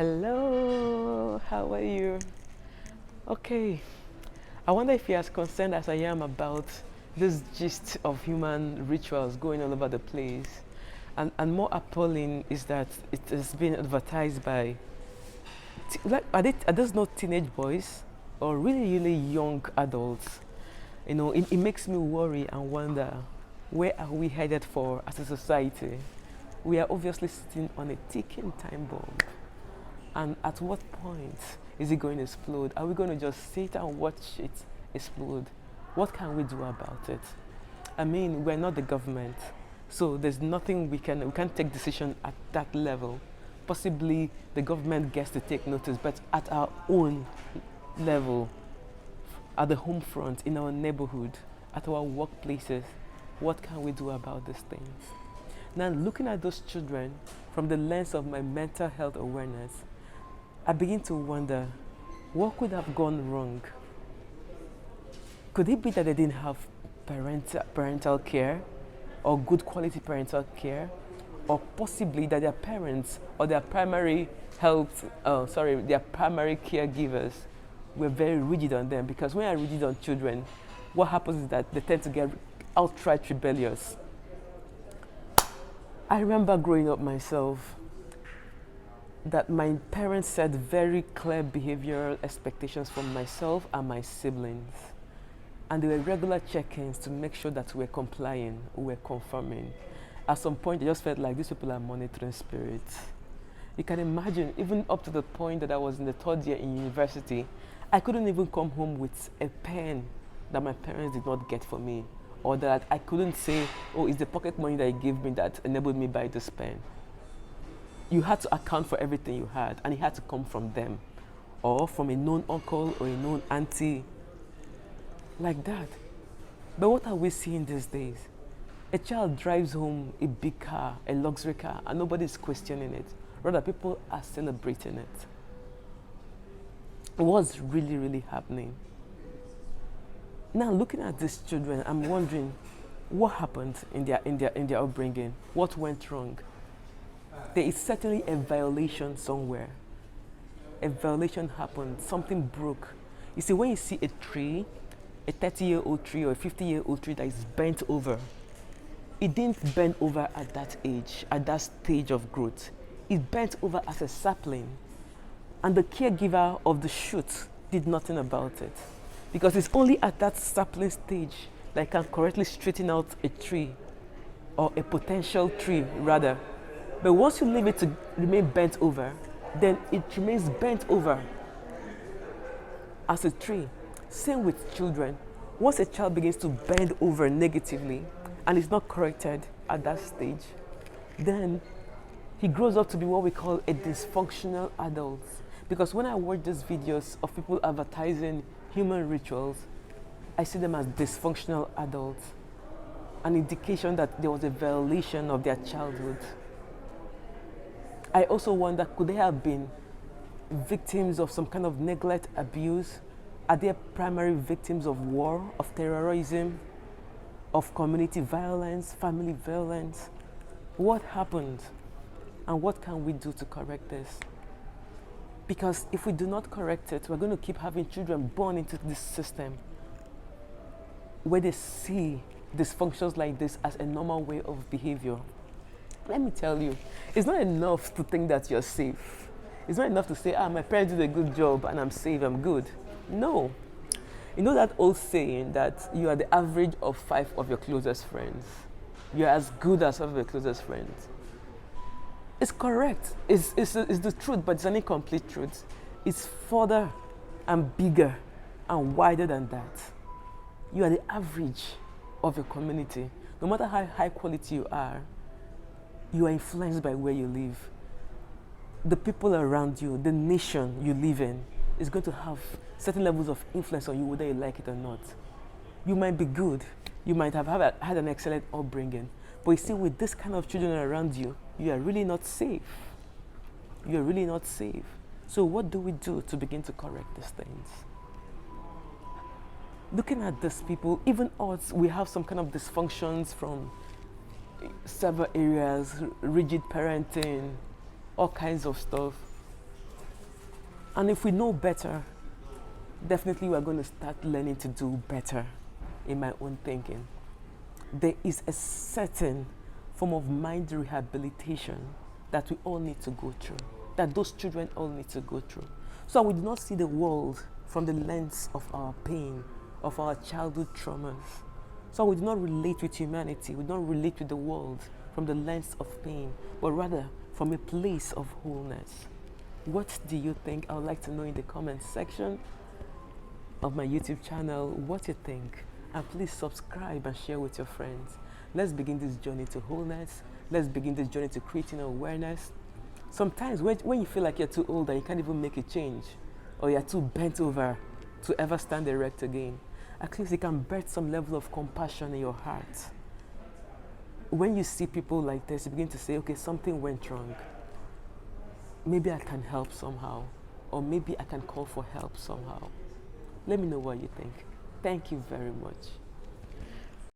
Hello, how are you? Okay, I wonder if you're as concerned as I am about this gist of human rituals going all over the place. And more appalling is that it has been advertised by, are those not teenage boys or really, really young adults? It makes me worry and wonder, where are we headed for as a society? We are obviously sitting on a ticking time bomb. And at what point is it going to explode? Are we going to just sit and watch it explode? What can we do about it? I mean, we're not the government, so there's nothing we can't take decision at that level. Possibly the government gets to take notice, but at our own level, at the home front, in our neighborhood, at our workplaces, what can we do about these things? Now, looking at those children from the lens of my mental health awareness, I begin to wonder, what could have gone wrong? Could it be that they didn't have parental care or good quality parental care? Or possibly that their parents or their primary their primary caregivers were very rigid on them? Because when you're rigid on children, what happens is that they tend to get outright rebellious. I remember growing up myself that my parents set very clear behavioral expectations from myself and my siblings. And there were regular check-ins to make sure that we're complying, we're conforming. At some point, I just felt like these people are monitoring spirits. You can imagine, even up to the point that I was in the third year in university, I couldn't even come home with a pen that my parents did not get for me, or that I couldn't say, oh, it's the pocket money that you gave me that enabled me buy this pen. You had to account for everything you had, and it had to come from them, or from a known uncle or a known auntie, like that. But what are we seeing these days? A child drives home a big car, a luxury car, and nobody's questioning it. Rather, people are celebrating it. What's really, really happening? Now, looking at these children, I'm wondering, what happened in their upbringing? What went wrong? There is certainly a violation somewhere. A violation happened, something broke. You see, when you see a tree, a 30-year-old tree or a 50-year-old tree that is bent over, it didn't bend over at that age, at that stage of growth. It bent over as a sapling. And the caregiver of the shoot did nothing about it. Because it's only at that sapling stage that can correctly straighten out a tree, or a potential tree, rather. But once you leave it to remain bent over, then it remains bent over as a tree. Same with children. Once a child begins to bend over negatively and is not corrected at that stage, then he grows up to be what we call a dysfunctional adult. Because when I watch these videos of people advertising human rituals, I see them as dysfunctional adults, an indication that there was a violation of their childhood. I also wonder, could they have been victims of some kind of neglect, abuse? Are they primary victims of war, of terrorism, of community violence, family violence? What happened? And what can we do to correct this? Because if we do not correct it, we're going to keep having children born into this system where they see dysfunctions like this as a normal way of behavior. Let me tell you, it's not enough to think that you're safe. It's not enough to say, my parents did a good job and I'm safe, I'm good. No. You know that old saying that you are the average of 5 of your closest friends. You're as good as 5 of your closest friends. It's correct. It's the truth, but it's an incomplete truth. It's further and bigger and wider than that. You are the average of your community. No matter how high quality you are influenced by where you live. The people around you, the nation you live in, is going to have certain levels of influence on you, whether you like it or not. You might be good. You might have had an excellent upbringing. But you see, with this kind of children around you, you are really not safe. You are really not safe. So what do we do to begin to correct these things? Looking at these people, even us, we have some kind of dysfunctions from several areas, rigid parenting, all kinds of stuff. And if we know better, definitely we are going to start learning to do better, in my own thinking. There is a certain form of mind rehabilitation that we all need to go through, that those children all need to go through. So we do not see the world from the lens of our pain, of our childhood traumas. So we do not relate with humanity, we do not relate with the world from the lens of pain, but rather from a place of wholeness. What do you think? I would like to know in the comments section of my YouTube channel what you think. And please subscribe and share with your friends. Let's begin this journey to wholeness. Let's begin this journey to creating awareness. Sometimes when you feel like you're too old and you can't even make a change, or you're too bent over to ever stand erect again, at least you can birth some level of compassion in your heart. When you see people like this, you begin to say, okay, something went wrong. Maybe I can help somehow, or maybe I can call for help somehow. Let me know what you think. Thank you very much.